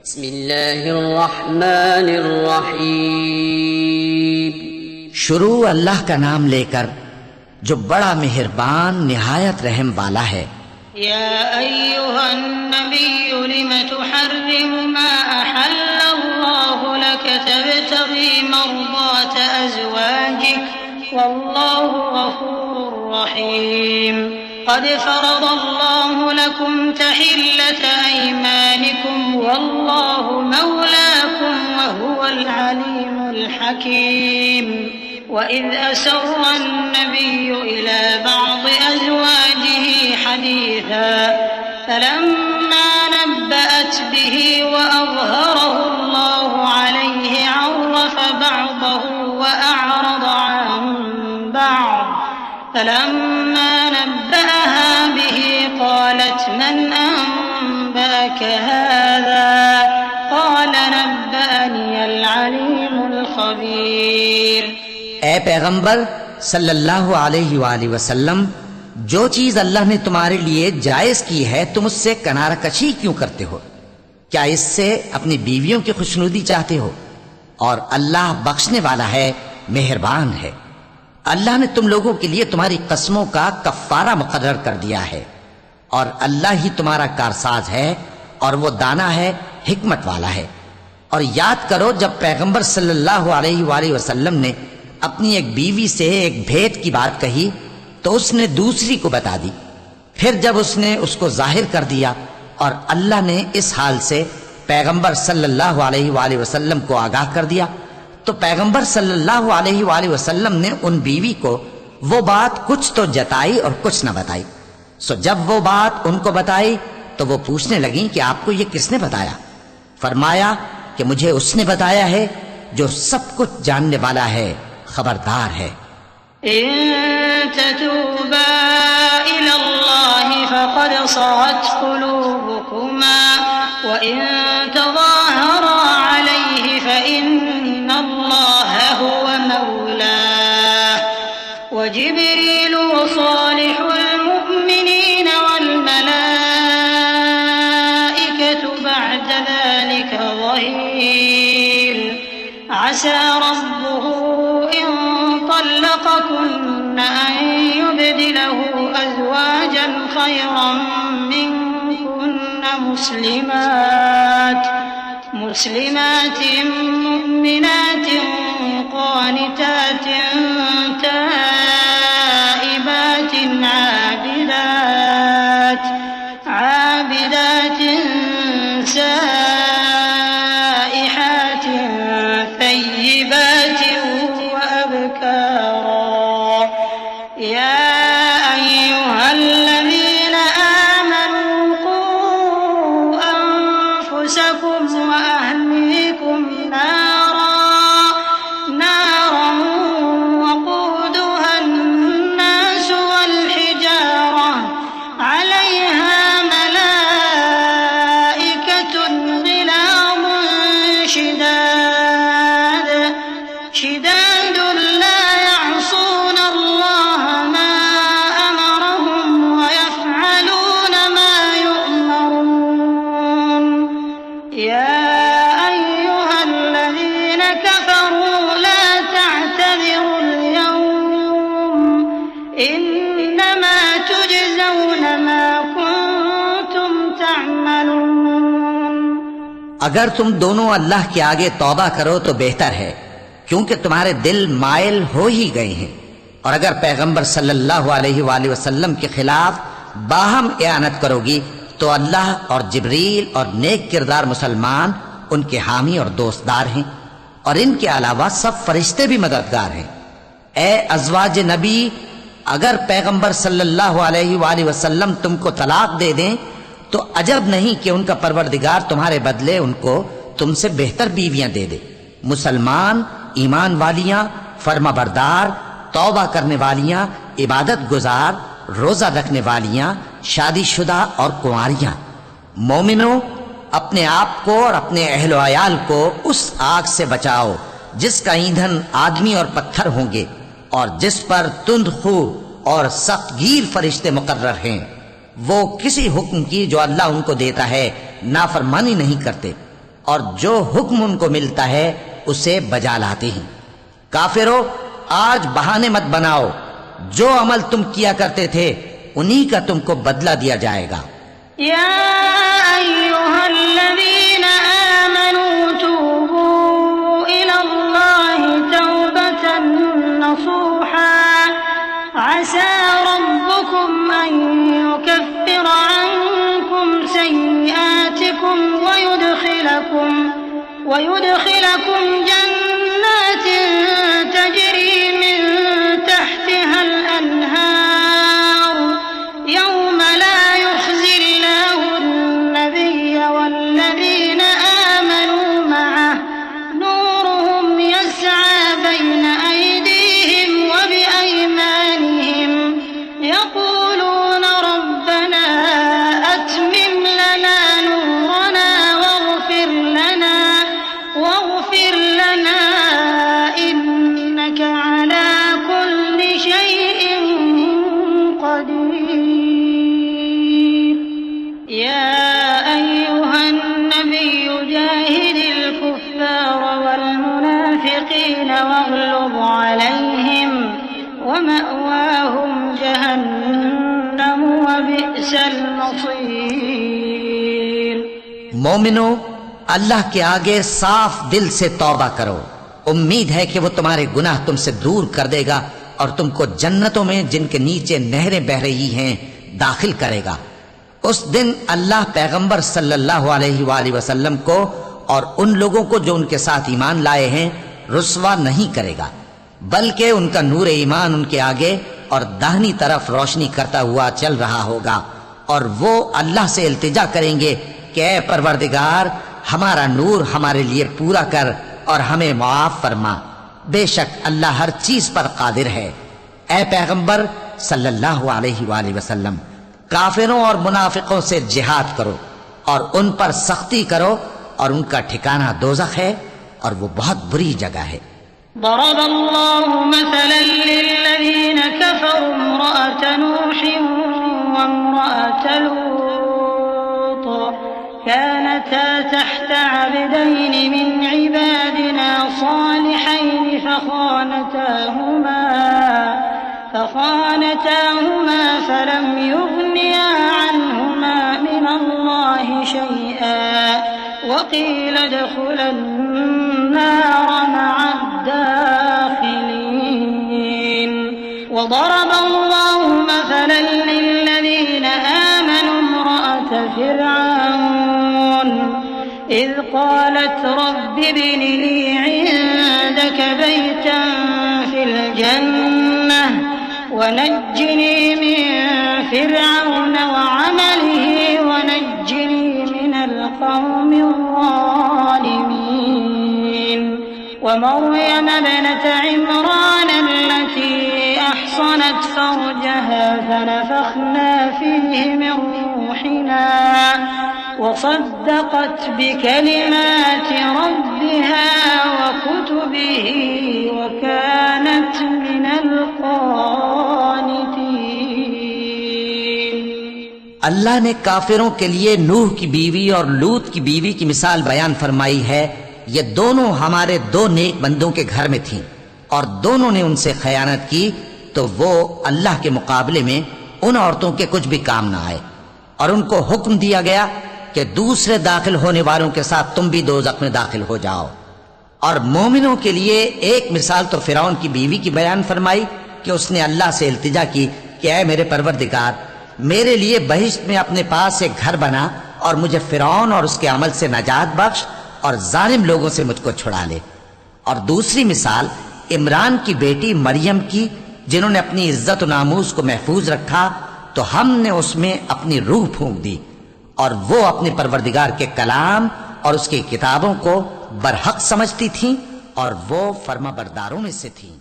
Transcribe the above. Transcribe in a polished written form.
बिस्मिल्लाहिर्रहमानिर्रहीम। शुरू अल्लाह का नाम लेकर जो बड़ा मेहरबान निहायत रहम वाला है। या अय्युहन नबिय्यु लिम तुहर्रिमु मा अहल्लल्लाहु लक तबतगी मर्दात अज़वाजिक वल्लाहु गफूरुर रहीम। क़द फ़रज़ल्लाहु लकुम तहिल्लत अयमानिकुम वल्लाहु मौलाकुम वहुवल अलीमुल हकीम। वइज़ अस्रअ अन्नबिय्यु इला बअज़ि अज़वाजिही हदीसा फलम्मा नब्बअत बिही वअज़हरहु अल्लाहु अलैहि अर्रफ़ बअज़हु वअअरज़ अन बअज़ फलम्मा नब्बअहा बिही क़ालत मन अनबअक हाज़ा क़ाल नब्बअनियल अलीमुल ख़बीर। ए पैगंबर सल्लल्लाहु अलैहि वसल्लम, जो चीज अल्लाह ने तुम्हारे लिए जायज की है तुम उससे किनारा कशी क्यों करते हो? क्या इससे अपनी बीवियों की खुशनुदी चाहते हो? और अल्लाह बख्शने वाला है, मेहरबान है। अल्लाह ने तुम लोगों के लिए तुम्हारी कस्मों का कफ्फारा मुकर्रर कर दिया है और अल्लाह ही तुम्हारा कारसाज है और वो दाना है, हिकमत वाला है। और याद करो जब पैगंबर सल्लल्लाहु अलैहि वसल्लम ने अपनी एक बीवी से एक भेद की बात कही तो उसने दूसरी को बता दी। फिर जब उसने उसको जाहिर कर दिया और अल्लाह ने इस हाल से पैगंबर सल्लल्लाहु अलैहि वसल्लम को आगाह कर दिया तो पैगंबर सल्लल्लाहु अलैहि वसल्लम ने उन बीवी को वो बात कुछ तो जताई और कुछ न बताई। सो जब वो बात उनको बताई तो वो पूछने लगी कि आपको ये किसने बताया? फरमाया कि मुझे उसने बताया है जो सब कुछ जानने वाला है, खबरदार है। इन ततूबा इलल्लाहि फ़क़द सग़त क़ुलूबुकुमा व इन तज़ाहरा अलैहि फ़इन्नल्लाह हुव मौलाह व जिब्रीलु व सालिहुल मुअ्मिनीन वल मलाइकतु बअद ज़ालिका ज़हीर। असा रब्बुहु طلقكن أن يبدله أزواجا خيرا منكن مسلمات مؤمنات قانتات تائبات عابدات سائحات ثيبات وأبكارا। يا أيها الذين آمنوا قوا أنفسكم وأهليكم نارا وقودها الناس والحجارة عليها ملائكة غلاظ شداد لا يعصون الله ما أمرهم ويفعلون ما يؤمرون। يا أيها الذين كفروا لا تعتذروا اليوم إنما تجزون ما كنتم تعملون। अगर तुम दोनों अल्लाह के आगे तौबा करो तो बेहतर है, क्योंकि तुम्हारे दिल मायल हो ही गए हैं। और अगर पैगंबर सल्लल्लाहु अलैहि वसल्लम के खिलाफ बाहम एआनत करोगी तो अल्लाह और जिब्रील और नेक किरदार मुसलमान उनके हामी और दोस्तदार हैं और इनके अलावा सब फरिश्ते भी मददगार हैं। ए अज़वाज नबी, अगर पैगंबर सल्लल्लाहु अलैहि वसल्लम तुमको तलाक दे दें तो अजब नहीं कि उनका परवरदिगार तुम्हारे बदले उनको तुमसे बेहतर बीवियां दे दे। मुसलमान, ईमान वालियां, फर्माबरदार, तौबा करने वालियां, इबादत गुजार, रोजा रखने वालियां, शादीशुदा और कुंवारियां। मोमिनो, अपने आप को और अपने अहल अयाल को उस आग से बचाओ जिसका ईंधन आदमी और पत्थर होंगे और जिस पर तुंदखू और सख्तगीर फरिश्ते मुकर्रर हैं। वो किसी हुक्म की जो अल्लाह उनको देता है नाफरमानी नहीं करते और जो हुक्म उनको मिलता है उसे बजा लाते हैं। काफिरों, आज बहाने मत बनाओ, जो अमल तुम किया करते थे उन्हीं का तुमको बदला दिया जाएगा। या अय्युहल्लज़ीना आमनू तूबू इलल्लाहि तौबतन नसूहा असा रब्बुकुम अन युकफ्फिरा अन्कुम सय्यिआतिकुम वयुदखिलकुम जन्नातिन तजरी मिन तहतिहल अन्हार यौम ला युख्ज़िल्लाहु अन्नबिय्य वल्लज़ीना आमनू मअह नूरुहुम यस्आ बैन अयदीहिम व बिअयमानिहिम यक़ूलून रब्बना अत्मिम लना नूरना वाग़फिर लना इन्नका अला कुल्लि शैइन क़दीर। या अय्युहन नबिय्यु जाहिदिल कुफ़्फ़ार वल मुनाफ़िक़ीन वग़्लुज़ अलैहिम वमअवाहुम जहन्नम व बि'सल मसीर। मोमिनो, अल्लाह के आगे साफ दिल से तौबा करो। उम्मीद है कि वो तुम्हारे गुनाह तुमसे दूर कर देगा और तुमको जन्नतों में जिनके नीचे नहरें बह रही हैं दाखिल करेगा। उस दिन अल्लाह पैगंबर सल्लल्लाहु अलैहि वसल्लम को और उन लोगों को जो उनके साथ ईमान लाए हैं रुस्वा नहीं करेगा, बल्कि उनका नूर ईमान उनके आगे और दाहिनी तरफ रोशनी करता हुआ चल रहा होगा और वो अल्लाह से इल्तिजा करेंगे कि ऐ परवरदिगार, हमारा नूर हमारे लिए पूरा कर और हमें माफ फरमा। बेशक अल्लाह हर चीज पर कादिर है। ऐ पैगंबर सल्लल्लाहु अलैहि वसल्लम, काफिरों और मुनाफिकों से जिहाद करो और उन पर सख्ती करो और उनका ठिकाना दोज़ख है और वो बहुत बुरी जगह है। दरबल्लाहु मसलन लिल्लज़ीन कफ़रू इम्रअत नूह व इम्रअत लूत कानता तहत अब्दैन मिन इबादिना सालिहैन फखानताहुमा फलम युग़निया अन्हुमा मिनल्लाहि शैआ वक़ील उदख़ुलन नार मअद्दाख़िलीन। वضرب الله مثلا للذين آمنوا امرأة فرعون إذ قالت رب ابن لي عندك بيتا في الجنة ونجني من فرعون وعمله ونجني من القوم الظالمين। ومريم ابنة عمران التي أحصنت فرجها فنفخنا فيه من روحنا وصدقت بكلمات ربها وكتبه وكانت من القانتين। अल्लाह ने काफिरों के लिए नूह की बीवी और लूत की बीवी की मिसाल बयान फरमाई है। ये दोनों हमारे दो नेक बंदों के घर में थीं और दोनों ने उनसे खयानत की तो वो अल्लाह के मुकाबले में उन औरतों के कुछ भी काम ना आए और उनको हुक्म दिया गया कि दूसरे दाखिल होने वालों के साथ तुम भी दोज़ख में दाखिल हो जाओ। और मोमिनों के लिए एक मिसाल तो फिरौन की बीवी की बयान फरमाई कि उसने अल्लाह से इल्तिजा की कि ऐ मेरे परवरदिगार, मेरे लिए बहिश्त में अपने पास एक घर बना और मुझे फिरौन और उसके अमल से नजात बख्श और जालिम लोगों से मुझको छुड़ा ले। और दूसरी मिसाल इमरान की बेटी मरियम की, जिन्होंने अपनी इज्जत और नामूस को महफूज रखा तो हमने उसमें अपनी रूह फूंक दी और वो अपने परवरदिगार के कलाम और उसकी किताबों को बरहक समझती थीं और वो फर्माबरदारों में से थीं।